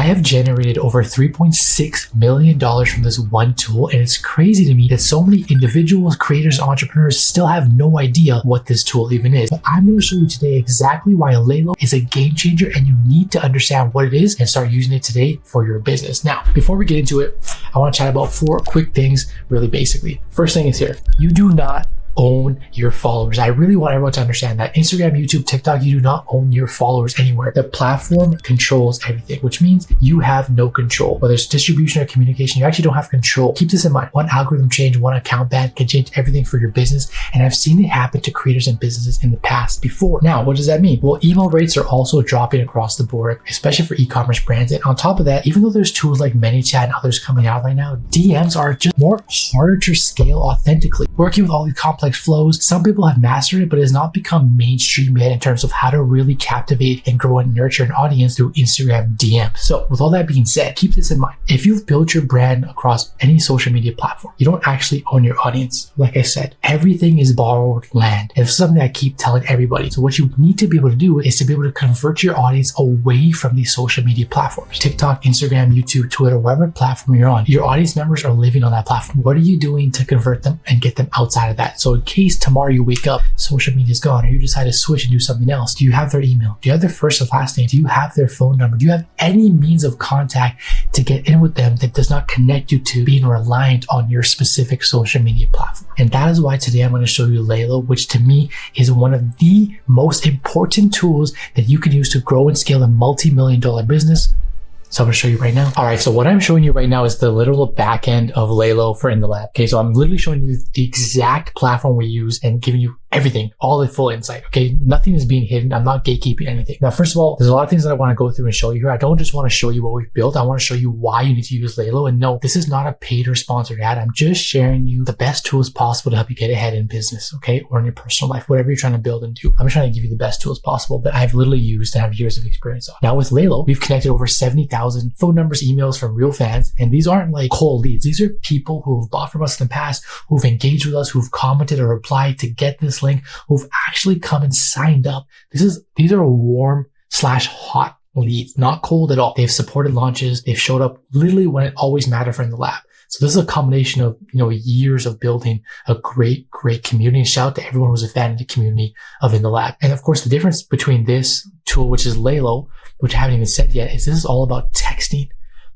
have generated over $3.6 million from this one tool, and it's crazy to me that so many individuals, creators, entrepreneurs still have no idea what this tool even is. But I'm going to show you today exactly why Laylo is a game changer, and you need to understand what it is and start using it today for your business. Now, before we get into it, I want to chat about 4 quick things really basically. First thing is here. You do not own your followers. I really want everyone to understand that. Instagram, YouTube, TikTok, you do not own your followers anywhere. The platform controls everything, which means you have no control. Whether it's distribution or communication, you actually don't have control. Keep this in mind. One algorithm change, one account ban can change everything for your business. And I've seen it happen to creators and businesses in the past before. Now, what does that mean? Well, email rates are also dropping across the board, especially for e-commerce brands. And on top of that, even though there's tools like ManyChat and others coming out right now, DMs are just more harder to scale authentically. Working with all these complex flows, some people have mastered it, but it has not become mainstream yet in terms of how to really captivate and grow and nurture an audience through Instagram DMs. So with all that being said, keep this in mind. If you've built your brand across any social media platform, you don't actually own your audience. Like I said, everything is borrowed land. And it's something I keep telling everybody. So what you need to be able to do is to be able to convert your audience away from these social media platforms. TikTok, Instagram, YouTube, Twitter, whatever platform you're on, your audience members are living on that platform. What are you doing to convert them and get them outside of that? So in case tomorrow you wake up, social media is gone, or you decide to switch and do something else, do you have their email? Do you have their first and last name? Do you have their phone number? Do you have any means of contact to get in with them that does not connect you to being reliant on your specific social media platform? And that is why today I'm going to show you Laylo, which to me is one of the most important tools that you can use to grow and scale a multi-million-dollar business. So I'm going to show you right now. All right, so what I'm showing you right now is the literal back end of Laylo for In the Lab. Okay, so I'm literally showing you the exact platform we use and giving you everything, all the full insight. Okay, nothing is being hidden. I'm not gatekeeping anything. Now, first of all, there's a lot of things that I want to go through and show you here. I don't just want to show you what we've built. I want to show you why you need to use Laylo. And no, this is not a paid or sponsored ad. I'm just sharing you the best tools possible to help you get ahead in business, okay, or in your personal life, whatever you're trying to build and do. I'm trying to give you the best tools possible that I've literally used and have years of experience on. Now with Laylo, we've connected over 70,000 phone numbers, emails from real fans. And these aren't like cold leads. These are people who have bought from us in the past, who've engaged with us, who've commented or replied to get this link, who've actually come and signed up. These are warm/hot leads, not cold at all. They've supported launches. They've showed up literally when it always mattered for In the Lab. So this is a combination of, years of building a great community. And shout out to everyone who's a fan of the community of In the Lab. And of course, the difference between this tool, which is Laylo, which I haven't even said yet, is this is all about texting.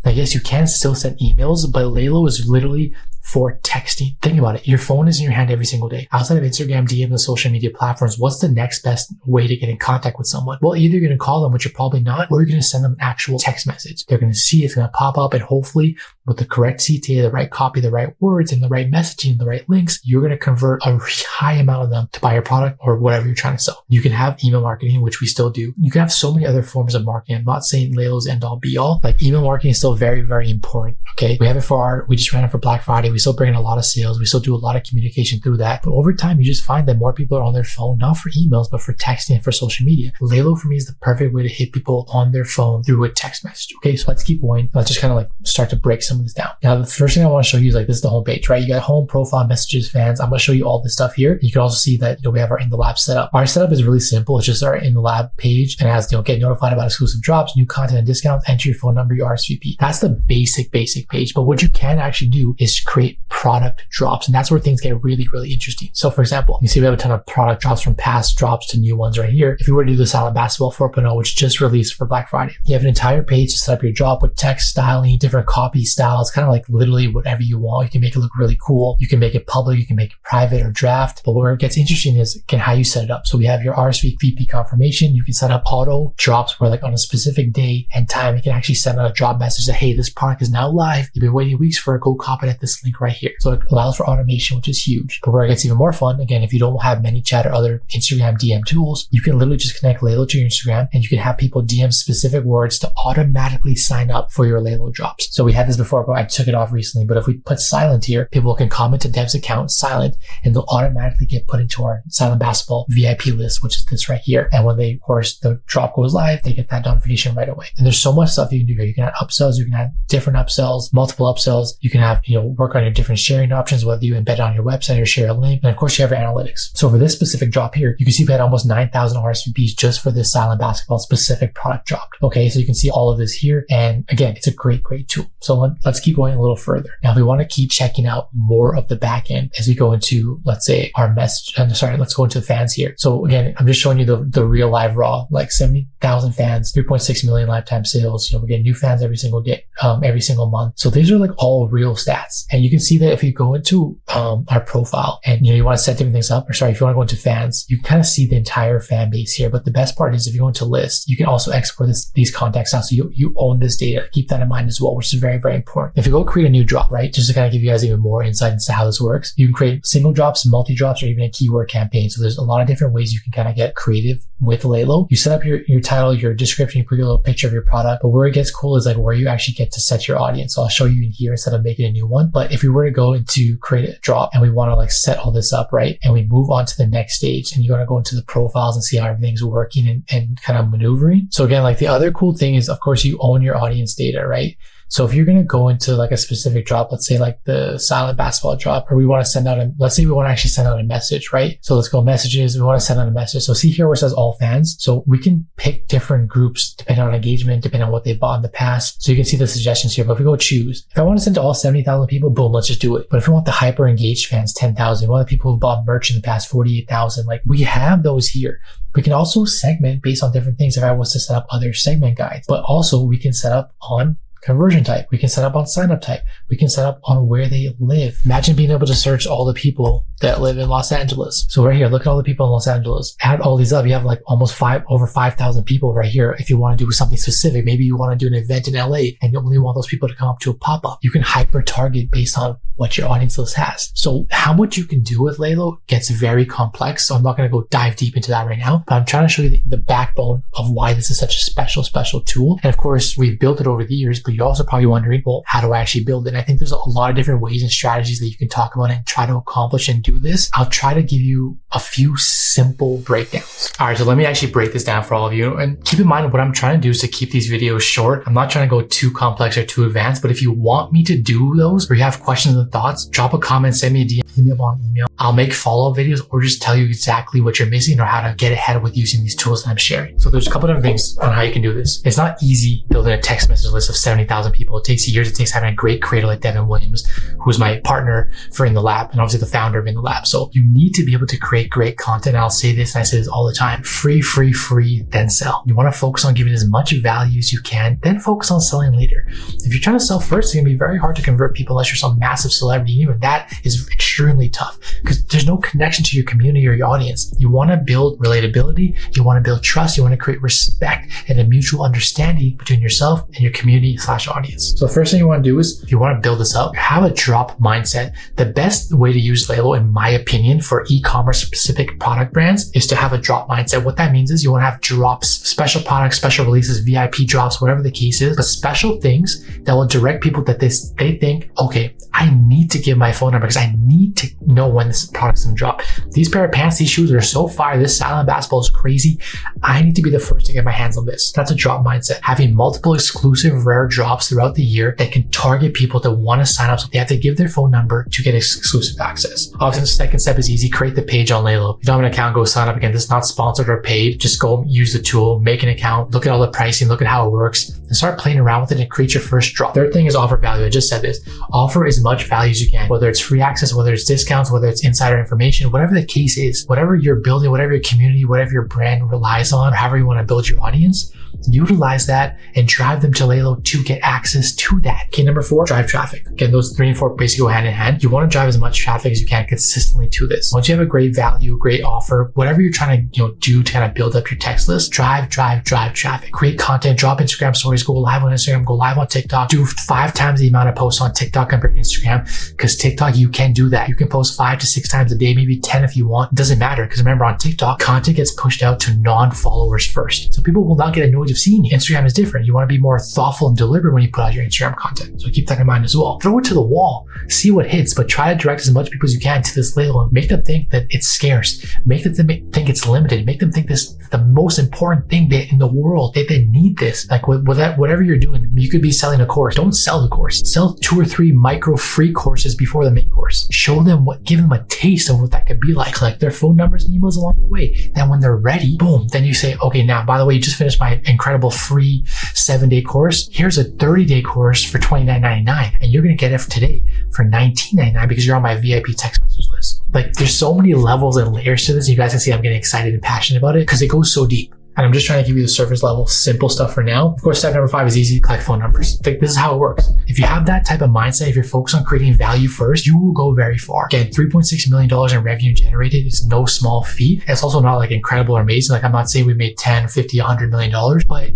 Now, yes, you can still send emails, but Laylo is literally for texting. Think about it. Your phone is in your hand every single day. Outside of Instagram, DM, and social media platforms, what's the next best way to get in contact with someone? Well, either you're going to call them, which you're probably not, or you're going to send them an actual text message. They're going to see it's going to pop up, and hopefully with the correct CTA, the right copy, the right words, and the right messaging, the right links, you're going to convert a high amount of them to buy your product or whatever you're trying to sell. You can have email marketing, which we still do. You can have so many other forms of marketing. I'm not saying Laylo's end all be all. Like email marketing is still very, very important. Okay. We have it we just ran it for Black Friday. We still bring in a lot of sales. We still do a lot of communication through that. But over time, you just find that more people are on their phone, not for emails, but for texting and for social media. Laylo for me is the perfect way to hit people on their phone through a text message. Okay. So let's keep going. Let's just kind of like start to break some of this down. Now, the first thing I want to show you is like, this is the homepage, right? You got home, profile, messages, fans. I'm going to show you all this stuff here. You can also see that, we have our In the Lab setup. Our setup is really simple. It's just our In the Lab page, and it has, get notified about exclusive drops, new content and discounts, enter your phone number, your RSVP. That's the basic page. But what you can actually do is create product drops. And that's where things get really, really interesting. So for example, you see we have a ton of product drops from past drops to new ones right here. If you were to do the Silent Basketball 4.0, which just released for Black Friday, you have an entire page to set up your drop with text styling, different copy styles, kind of like literally whatever you want. You can make it look really cool. You can make it public. You can make it private or draft. But where it gets interesting is how you set it up. So we have your RSVP confirmation. You can set up auto drops where like on a specific day and time, you can actually send out a drop message that, hey, this product is now live. You've been waiting weeks for it. Go copy it at this link right here. So it allows for automation, which is huge. But where it gets even more fun, again, if you don't have ManyChat or other Instagram DM tools, you can literally just connect Laylo to your Instagram, and you can have people DM specific words to automatically sign up for your Laylo drops. So we had this before, but I took it off recently. But if we put silent here, people can comment to Dev's account silent, and they'll automatically get put into our Silent Basketball VIP list, which is this right here. And when of course, the drop goes live, they get that notification right away. And there's so much stuff you can do here. You can add upsells, you can add different upsells, multiple upsells. You can have, work on your different sharing options, whether you embed it on your website or share a link. And of course, you have your analytics. So for this specific drop here, you can see we had almost 9,000 RSVPs just for this silent basketball specific product dropped. Okay, so you can see all of this here. And again, it's a great tool. So let's keep going a little further. Now, if we want to keep checking out more of the back end as we go into, let's say, our message, let's go into the fans here. So again, I'm just showing you the real live raw, like 70,000 fans, 3.6 million lifetime sales. We're getting new fans every single day, every single month. So these are like all real stats. And you can see that if you go into our profile and you want to set different things up, if you want to go into fans, you can kind of see the entire fan base here. But the best part is if you go into list, you can also export these contacts out. So you own this data. Keep that in mind as well, which is very important. If you go create a new drop, right, just to kind of give you guys even more insight into how this works, you can create single drops, multi drops, or even a keyword campaign. So there's a lot of different ways you can kind of get creative with Laylo. You set up your title, your description, you put your little picture of your product, but where it gets cool is like where you actually get to set your audience. So I'll show you in here instead of making a new one. But if we were to go into create a drop and we want to like set all this up, right, and we move on to the next stage and you want to go into the profiles and see how everything's working and kind of maneuvering. So again, like the other cool thing is, of course, you own your audience data, right? So if you're going to go into like a specific drop, let's say like the silent basketball drop, or we want to send out let's say we want to actually send out a message, right? So let's go messages. We want to send out a message. So see here where it says all fans. So we can pick different groups depending on engagement, depending on what they've bought in the past. So you can see the suggestions here, but if we go choose, if I want to send to all 70,000 people, boom, let's just do it. But if we want the hyper engaged fans, 10,000, we want the people who bought merch in the past, 48,000, like we have those here. We can also segment based on different things if I was to set up other segment guides, but also we can set up on conversion type. We can set up on sign up type. We can set up on where they live. Imagine being able to search all the people that live in Los Angeles. So right here, look at all the people in Los Angeles. Add all these up. You have like almost over 5,000 people right here. If you want to do something specific, maybe you want to do an event in LA and you only want those people to come up to a pop-up. You can hyper target based on what your audience list has. So how much you can do with Laylo gets very complex. So I'm not going to go dive deep into that right now, but I'm trying to show you the backbone of why this is such a special tool. And of course, we've built it over the years, but you're also probably wondering, well, how do I actually build it? And I think there's a lot of different ways and strategies that you can talk about and try to accomplish and do this. I'll try to give you a few simple breakdowns. All right, so let me actually break this down for all of you. And keep in mind, what I'm trying to do is to keep these videos short. I'm not trying to go too complex or too advanced, but if you want me to do those or you have questions and thoughts, drop a comment, send me a DM, hit me up on email. I'll make follow-up videos or just tell you exactly what you're missing or how to get ahead with using these tools that I'm sharing. So there's a couple different things on how you can do this. It's not easy building a text message list of 70,000 people. It takes years. It takes having a great creator like Devin Williams, who's my partner for In the Lab and obviously the founder of In the Lab. So you need to be able to create great content. I'll say this, and I say this all the time, free, then sell. You want to focus on giving as much value as you can, then focus on selling later. If you're trying to sell first, it's going to be very hard to convert people unless you're some massive celebrity. Even that is extremely tough because there's no connection to your community or your audience. You want to build relatability. You want to build trust. You want to create respect and a mutual understanding between yourself and your community/audience. So the first thing you want to do is, if you want to build this up, have a drop mindset. The best way to use Laylo, in my opinion, for e-commerce specific product brands is to have a drop mindset. What that means is you want to have drops, special products, special releases, VIP drops, whatever the case is, but special things that will direct people that they think, okay, I need to give my phone number because I need to know when this product's going to drop. These pair of pants, these shoes are so fire. This silent basketball is crazy. I need to be the first to get my hands on this. That's a drop mindset. Having multiple exclusive rare drops throughout the year that can target people that want to sign up. So they have to give their phone number to get exclusive access. Obviously, the second step is easy. Create the page on Laylo. If you don't have an account, go sign up. Again, this is not sponsored or paid. Just go use the tool, make an account, look at all the pricing, look at how it works, and start playing around with it and create your first drop. Third thing is offer value. I just said this. Offer as much value as you can, whether it's free access, whether it's discounts, whether it's insider information, whatever the case is, whatever you're building, whatever your community, whatever your brand relies on, however you want to build your audience, utilize that and drive them to Laylo to get access to that. Okay, number 4, drive traffic. Again, those 3 and 4 basically go hand in hand. You want to drive as much traffic as you can consistently to this. Once you have a great value, great offer, whatever you're trying to do to kind of build up your text list, drive traffic. Create content, drop Instagram stories, go live on Instagram, go live on TikTok, do 5 times the amount of posts on TikTok compared to Instagram, because TikTok, you can do that. You can post 5 to 6 times a day, maybe 10 if you want. It doesn't matter, because remember on TikTok, content gets pushed out to non-followers first. So people will not get a would have seen you. Instagram is different. You want to be more thoughtful and deliberate when you put out your Instagram content. So keep that in mind as well. Throw it to the wall, see what hits, but try to direct as much people as you can to this Laylo and make them think that it's scarce. Make them think it's limited. Make them think this is the most important thing in the world. They need this. Like whatever you're doing, you could be selling a course. Don't sell the course. Sell 2 or 3 micro free courses before the main course. Show them give them a taste of what that could be like. Collect their phone numbers and emails along the way. Then when they're ready, boom, then you say, okay, now, by the way, you just finished my incredible free 7-day course. Here's a 30-day course for $29.99, and you're going to get it today for $19.99 because you're on my VIP text message list. Like, there's so many levels and layers to this. You guys can see I'm getting excited and passionate about it because it goes so deep. And I'm just trying to give you the surface level, simple stuff for now. Of course, step number 5 is easy. Collect phone numbers. Like, this is how it works. If you have that type of mindset, if you're focused on creating value first, you will go very far. Again, $3.6 million in revenue generated is no small feat. It's also not like incredible or amazing. Like, I'm not saying we made 10, 50, $100 million, but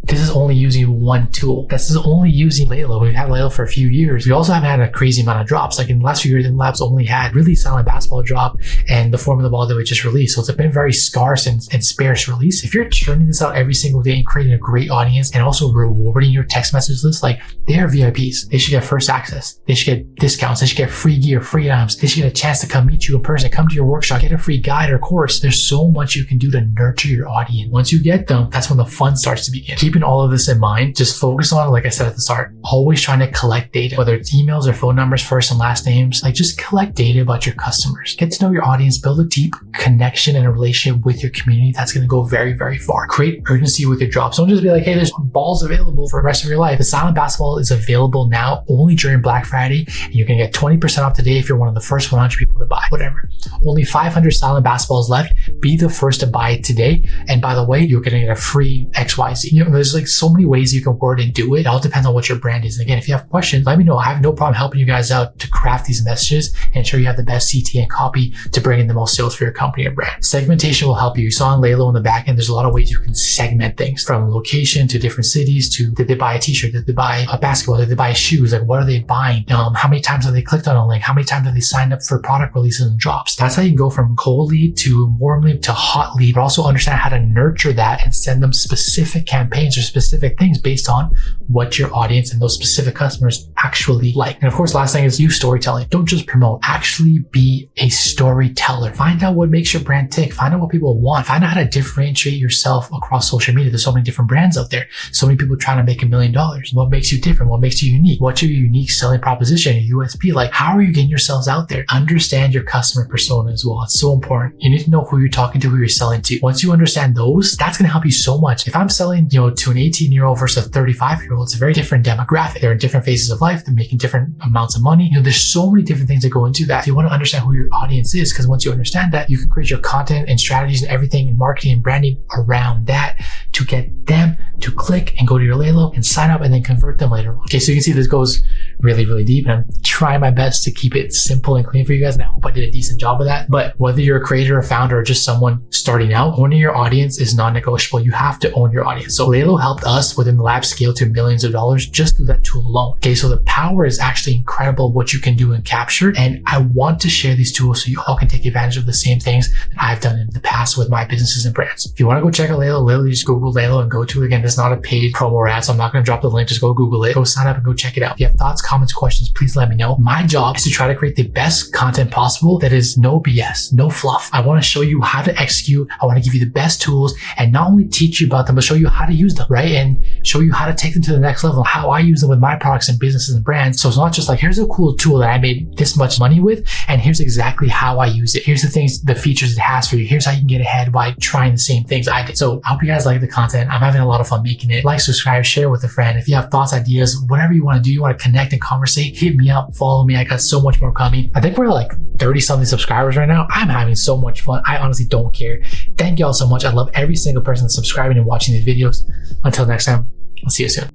this is only using one tool. This is only using Laylo. We've had Laylo for a few years. We also haven't had a crazy amount of drops. Like in the last few years, Labs only had really silent basketball drop and the Formula Ball that we just released. So it's been very scarce and sparse release. If you're churning this out every single day and creating a great audience and also rewarding your text message list, like they are VIPs. They should get first access. They should get discounts. They should get free gear, free items. They should get a chance to come meet you in person, come to your workshop, get a free guide or course. There's so much you can do to nurture your audience. Once you get them, that's when the fun starts to begin. Keeping all of this in mind, just focus on, like I said at the start, always trying to collect data, whether it's emails or phone numbers, first and last names. Like, just collect data about your customers. Get to know your audience, build a deep connection and a relationship with your community. That's going to go very, very far. Create urgency with your drops. Don't just be like, hey, there's balls available for the rest of your life. The silent basketball is available now only during Black Friday, and you're going to get 20% off today if you're one of the first 100 people to buy. Whatever. Only 500 silent basketballs left. Be the first to buy it today. And by the way, you're going to get a free XYZ. You know, there's like so many ways you can word and do it. It all depends on what your brand is. And again, if you have questions, let me know. I have no problem helping you guys out to craft these messages and ensure you have the best CT and copy to bring in the most sales for your company or brand. Segmentation will help you. You saw on Laylo in the back end, there's a lot of ways you can segment things, from location to different cities to, did they buy a t-shirt? Did they buy a basketball? Did they buy shoes? Like, what are they buying? How many times have they clicked on a link? How many times have they signed up for product releases and drops? That's how you can go from cold lead to warm lead to hot lead, but also understand how to nurture that and send them specific campaigns or specific things based on what your audience and those specific customers actually like. And of course, last thing is use storytelling. Don't just promote, actually be a storyteller. Find out what makes your brand tick. Find out what people want. Find out how to differentiate yourself across social media. There's so many different brands out there. So many people trying to make $1 million. What makes you different? What makes you unique? What's your unique selling proposition, your USP? Like, how are you getting yourselves out there? Understand your customer persona as well. It's so important. You need to know who you're talking to, who you're selling to. Once you understand those, that's going to help you so much. If I'm selling, to an 18-year-old versus a 35-year-old, it's a very different demographic. They're in different phases of life. They're making different amounts of money. There's so many different things that go into that. You want to understand who your audience is, because once you understand that, you can create your content and strategies and everything and marketing and branding around that to get them to click and go to your Laylo and sign up and then convert them later on. Okay, so you can see this goes really, really deep, and I'm trying my best to keep it simple and clean for you guys, and I hope I did a decent job of that. But whether you're a creator, a founder, or just someone starting out, owning your audience is non-negotiable. You have to own your audience. So Laylo helped us within the lab scale to millions of dollars just through that tool alone. Okay, so the power is actually incredible what you can do and capture, and I want to share these tools so you all can take advantage of the same things that I've done in the past with my businesses and brands. If you want to go check out Laylo, just Google Laylo and go to it. Again, this is not a paid promo or ad, so I'm not going to drop the link. Just go Google it, go sign up and go check it out. If you have thoughts, comments, questions, please let me know. My job is to try to create the best content possible that is no BS, no fluff. I want to show you how to execute. I want to give you the best tools and not only teach you about them, but show you how to use them, right? And show you how to take them to the next level, how I use them with my products and businesses and brands. So it's not just like, here's a cool tool that I made this much money with, and here's exactly how I use it. Here's the things, the features it has for you. Here's how you can get ahead by trying the same things I did. So I hope you guys like the content. I'm having a lot of fun making it. Like, subscribe, share with a friend. If you have thoughts, ideas, whatever you want to do, you want to connect and conversate, hit me up, follow me. I got so much more coming. I think we're like 30 something subscribers right now. I'm having so much fun. I honestly don't care. Thank you all so much. I love every single person that's subscribing and watching these videos. Until next time, I'll see you soon.